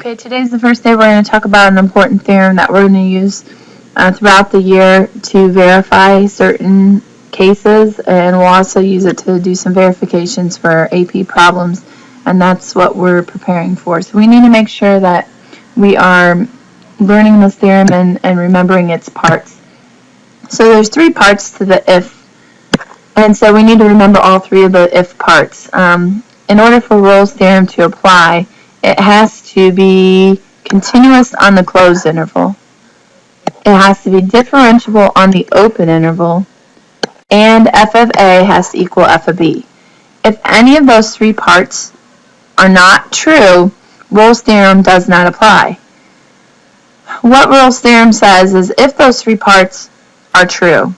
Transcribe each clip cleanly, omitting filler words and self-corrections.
Okay, today's the first day we're going to talk about an important theorem that we're going to use throughout the year to verify certain cases, and we'll also use it to do some verifications for AP problems, and that's what we're preparing for. So we need to make sure that we are learning this theorem and remembering its parts. So there's three parts to the if, and so we need to remember all three of the if parts. In order for Rolles' theorem to apply, it has to be continuous on the closed interval. It has to be differentiable on the open interval, and f of a has to equal f of b. If any of those three parts are not true, Rolles' theorem does not apply. What Rolles' theorem says is if those three parts are true,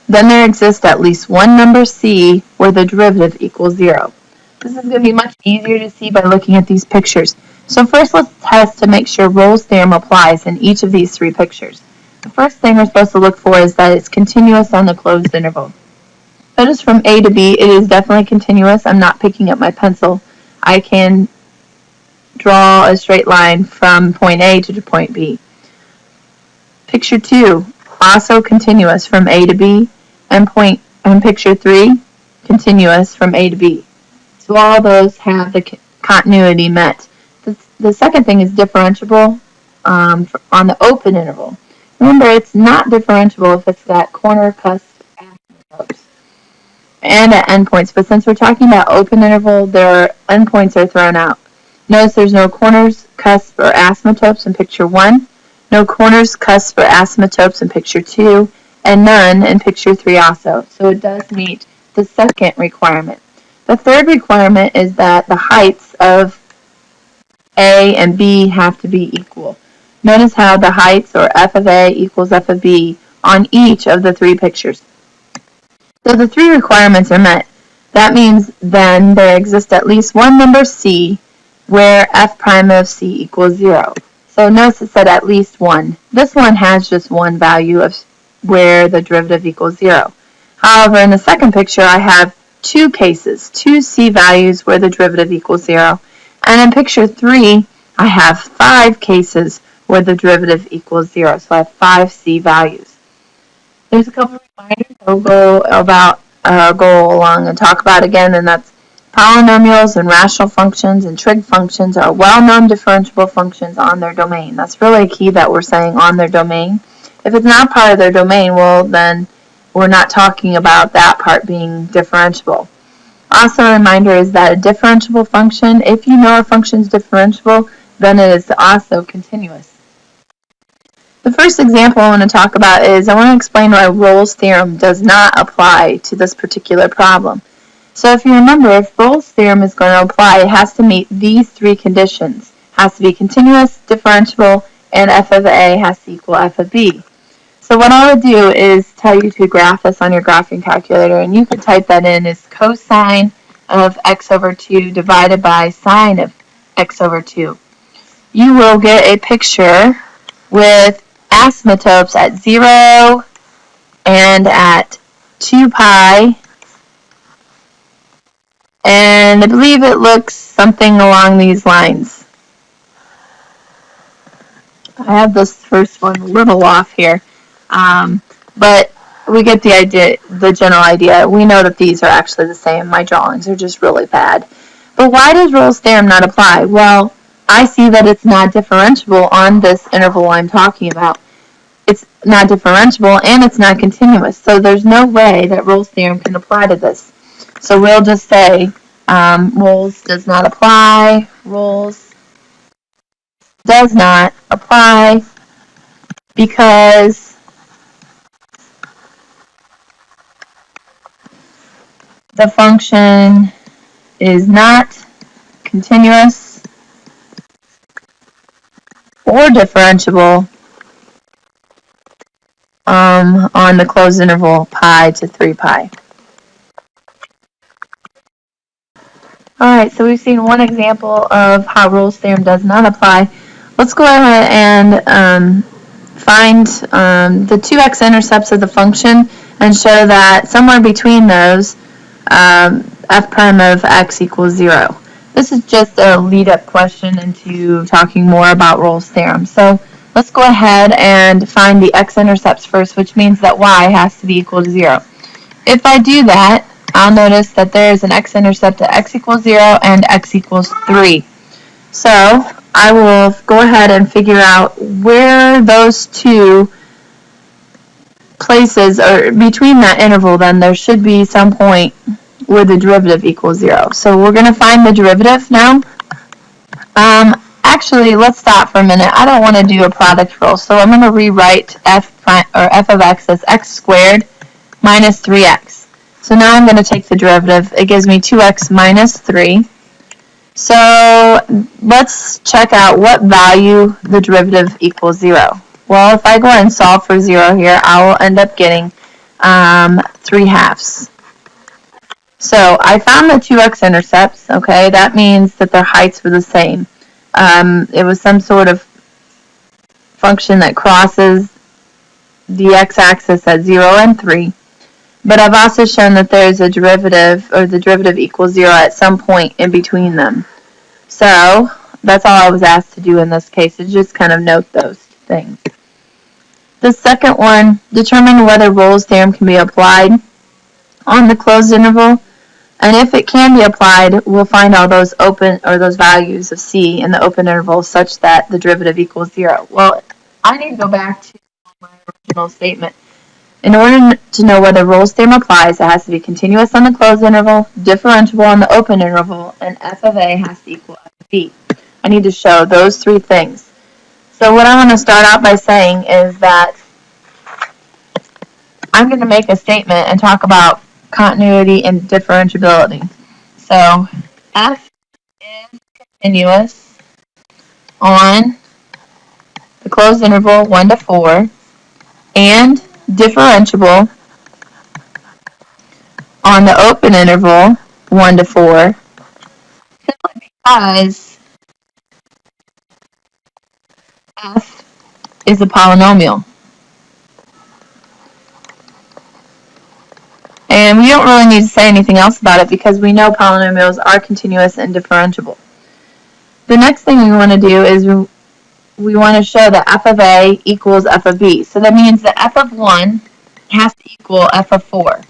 then there exists at least one number c where the derivative equals 0. This is going to be much easier to see by looking at these pictures. So first let's test to make sure Rolles' theorem applies in each of these three pictures. The first thing we're supposed to look for is that it's continuous on the closed interval. Notice from A to B it is definitely continuous. I'm not picking up my pencil. I can draw a straight line from point A to point B. Picture 2, also continuous from A to B, and picture 3, continuous from A to B. So all those have the continuity met. The second thing is differentiable on the open interval. Remember, it's not differentiable if it's got corner, cusp, asymptotes, and at endpoints. But since we're talking about open interval, their endpoints are thrown out. Notice there's no corners, cusp, or asymptotes in picture 1, no corners, cusp, or asymptotes in picture 2, and none in picture 3 also. So it does meet the second requirement. The third requirement is that the heights of A and B have to be equal. Notice how the heights, or f of A equals f of B, on each of the three pictures. So the three requirements are met. That means then there exists at least one number c where f prime of c equals 0. So notice it said at least one. This one has just one value of where the derivative equals 0. However, in the second picture I have two cases, two c values where the derivative equals 0. And in picture 3, I have 5 cases where the derivative equals 0. So I have 5 c values. There's a couple of reminders I'll go along and talk about again, and that's polynomials and rational functions and trig functions are well-known differentiable functions on their domain. That's really key that we're saying on their domain. If it's not part of their domain, well, then we're not talking about that part being differentiable. Also, a reminder is that a differentiable function, if you know a function is differentiable, then it is also continuous. The first example I want to talk about is I want to explain why Rolles' theorem does not apply to this particular problem. So if you remember, if Rolles' theorem is going to apply, it has to meet these three conditions. It has to be continuous, differentiable, and f of A has to equal f of B. So what I would do is tell you to graph this on your graphing calculator, and you could type that in as cosine of x over 2 divided by sine of x over 2. You will get a picture with asymptotes at 0 and at 2 pi, and I believe it looks something along these lines. I have this first one a little off here. But we get the idea, the general idea. We know that these are actually the same. My drawings are just really bad. But why does Rolles' theorem not apply? Well, I see that it's not differentiable on this interval I'm talking about. It's not differentiable and it's not continuous. So there's no way that Rolles' theorem can apply to this. So we'll just say Rolles does not apply. Rolles does not apply because the function is not continuous or differentiable on the closed interval pi to 3 pi. Alright, so we've seen one example of how Rolles' theorem does not apply. Let's go ahead and find the two x-intercepts of the function and show that somewhere between those f prime of x equals 0. This is just a lead-up question into talking more about Rolles theorem. So let's go ahead and find the x-intercepts first, which means that y has to be equal to 0. If I do that, I'll notice that there is an x-intercept at x equals 0 and x equals 3. So I will go ahead and figure out where those two places, or between that interval, then there should be some point where the derivative equals 0. So we're going to find the derivative now. Actually, let's stop for a minute. I don't want to do a product rule, so I'm going to rewrite f of x as x squared minus 3x. So now I'm going to take the derivative. It gives me 2x minus 3. So let's check out what value the derivative equals 0. Well, if I go ahead and solve for 0 here, I will end up getting 3 halves. So I found the two x-intercepts, okay? That means that their heights were the same. It was some sort of function that crosses the x-axis at 0 and 3. But I've also shown that there's a derivative, or the derivative equals 0 at some point in between them. So that's all I was asked to do in this case, is just kind of note those things. The second one, determine whether Rolles theorem can be applied on the closed interval. And if it can be applied, we'll find all those open, or those values of c in the open interval such that the derivative equals 0. Well, I need to go back to my original statement. In order to know whether Rolles theorem applies, it has to be continuous on the closed interval, differentiable on the open interval, and f of a has to equal f of b. I need to show those three things. So what I want to start out by saying is that I'm going to make a statement and talk about continuity and differentiability. So f is continuous on the closed interval 1 to 4 and differentiable on the open interval 1 to 4, simply because f is a polynomial. And we don't really need to say anything else about it because we know polynomials are continuous and differentiable. The next thing we want to do is we want to show that f of a equals f of b. So that means that f of 1 has to equal f of 4.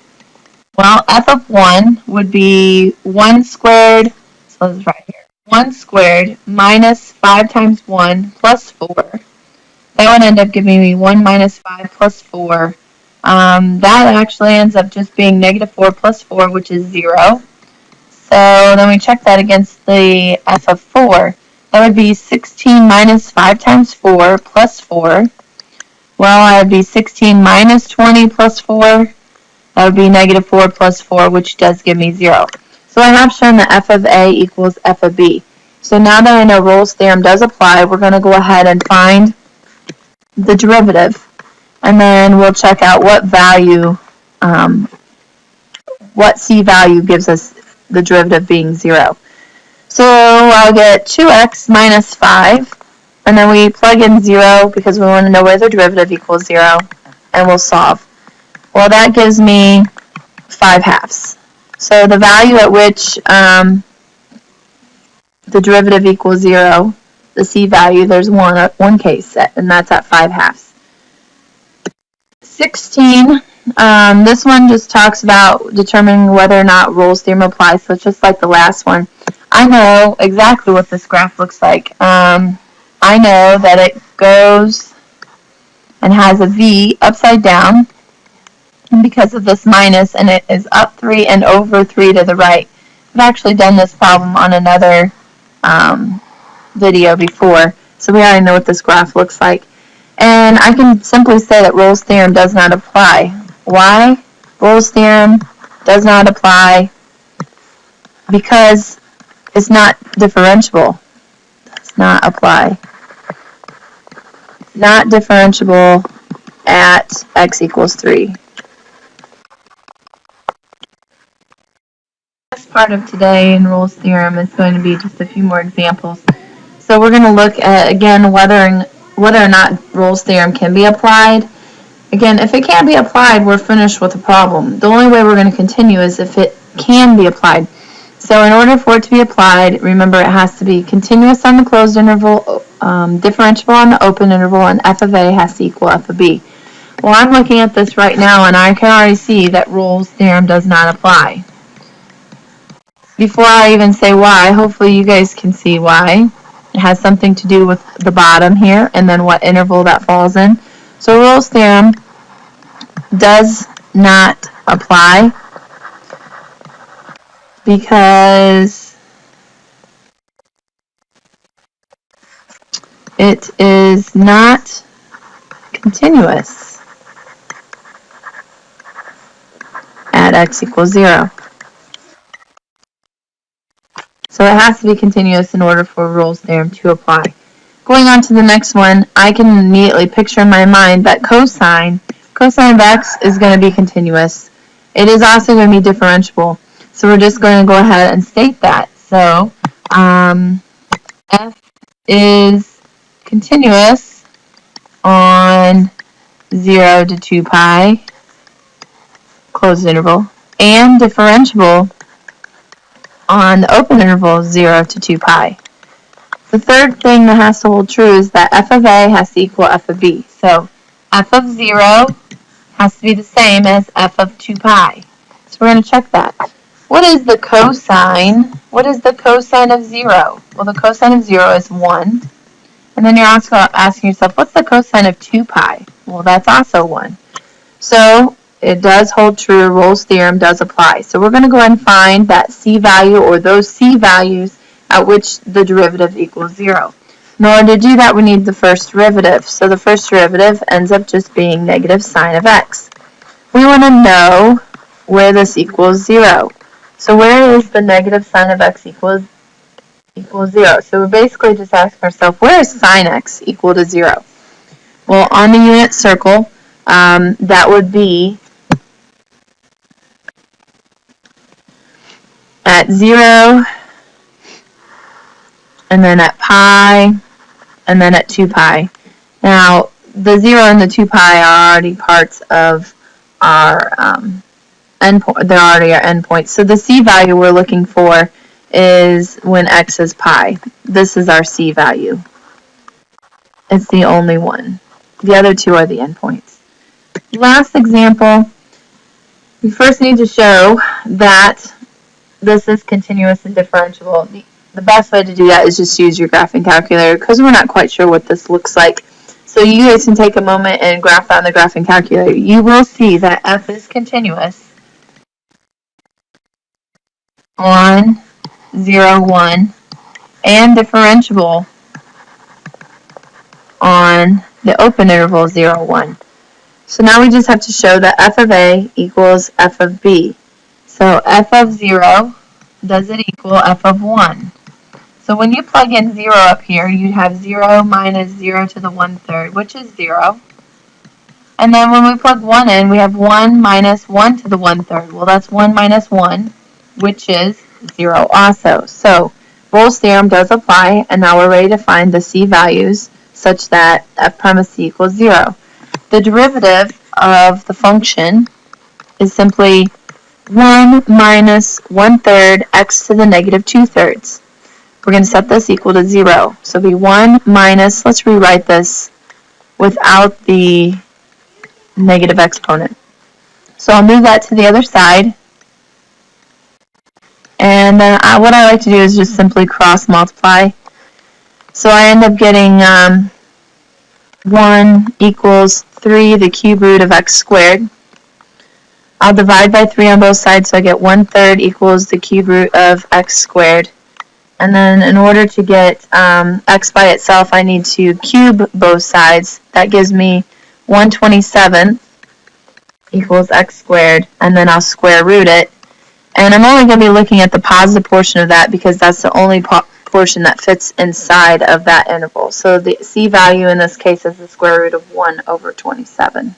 Well, f of 1 would be 1 squared, so this is right here, 1 squared minus 5 times 1 plus 4. That would end up giving me 1 minus 5 plus 4. That actually ends up just being negative 4 plus 4, which is 0. So then we check that against the f of 4. That would be 16 minus 5 times 4 plus 4. Well, that would be 16 minus 20 plus 4. That would be negative 4 plus 4, which does give me 0. So I have shown that f of a equals f of b. So now that I know Rolles theorem does apply, we're going to go ahead and find the derivative. And then we'll check out what value, what c value gives us the derivative being 0. So I'll get 2x minus 5, and then we plug in 0 because we want to know where the derivative equals 0, and we'll solve. Well, that gives me 5 halves. So the value at which the derivative equals 0, the c value, there's one case set, and that's at 5 halves. 16, this one just talks about determining whether or not Rolles theorem applies, so it's just like the last one. I know exactly what this graph looks like. I know that it goes and has a V upside down, and because of this minus, and it is up 3 and over 3 to the right. I've actually done this problem on another video before, so we already know what this graph looks like. And I can simply say that Rolles theorem does not apply. Why? Rolles theorem does not apply because it's not differentiable. Does not apply. Not differentiable at x equals 3. Next part of today in Rolles theorem is going to be just a few more examples. So we're going to look at, again, whether or not Rolles theorem can be applied. Again, if it can't be applied, we're finished with the problem. The only way we're going to continue is if it can be applied. So in order for it to be applied, remember it has to be continuous on the closed interval, differentiable on the open interval, and f of a has to equal f of b. Well, I'm looking at this right now, and I can already see that Rolles' theorem does not apply. Before I even say why, hopefully you guys can see why. It has something to do with the bottom here, and then what interval that falls in. So Rolles' theorem does not apply because it is not continuous at x equals 0. So it has to be continuous in order for Rolles' theorem to apply. Going on to the next one, I can immediately picture in my mind that cosine of x is going to be continuous. It is also going to be differentiable. So we're just going to go ahead and state that. So f is continuous on 0 to 2 pi, closed interval, and differentiable on the open interval 0 to 2 pi. The third thing that has to hold true is that f of a has to equal f of b. So f of 0 has to be the same as f of 2 pi. So we're going to check that. What is the cosine? What is the cosine of 0? Well, the cosine of 0 is 1. And then you're also asking yourself, what's the cosine of 2 pi? Well, that's also 1. So it does hold true. Rolles' theorem does apply. So we're going to go ahead and find that c value, or those c values at which the derivative equals 0. In order to do that, we need the first derivative. So the first derivative ends up just being negative sine of x. We want to know where this equals 0. So where is the negative sine of x equals 0? So we're basically just asking ourselves, where is sine x equal to 0? Well, on the unit circle, that would be at 0, and then at pi, and then at 2 pi. Now, the 0 and the 2 pi are already parts of our endpoint. They're already our endpoints. So the c value we're looking for is when x is pi. This is our c value. It's the only one. The other two are the endpoints. Last example, we first need to show that this is continuous and differentiable. The best way to do that is just use your graphing calculator, because we're not quite sure what this looks like. So you guys can take a moment and graph that on the graphing calculator. You will see that f is continuous on 0, 1, and differentiable on the open interval 0, 1. So now we just have to show that f of a equals f of b. So f of 0, does it equal f of 1? So when you plug in 0 up here, you'd have 0 minus 0 to the 1/3, which is 0. And then when we plug 1 in, we have 1 minus 1 to the 1/3. Well, that's 1 minus 1, which is 0 also. So Rolles' theorem does apply, and now we're ready to find the c values such that f prime of c equals 0. The derivative of the function is simply 1 minus 1/3 x to the negative 2/3. We're going to set this equal to 0. So it'll be 1 minus, let's rewrite this without the negative exponent. So I'll move that to the other side. And then what I like to do is just simply cross multiply. So I end up getting 1 equals 3, the cube root of x squared. I'll divide by 3 on both sides, so I get 1/3 equals the cube root of x squared. And then in order to get x by itself, I need to cube both sides. That gives me 1/27 equals x squared, and then I'll square root it. And I'm only going to be looking at the positive portion of that because that's the only portion that fits inside of that interval. So the c value in this case is the square root of 1/27.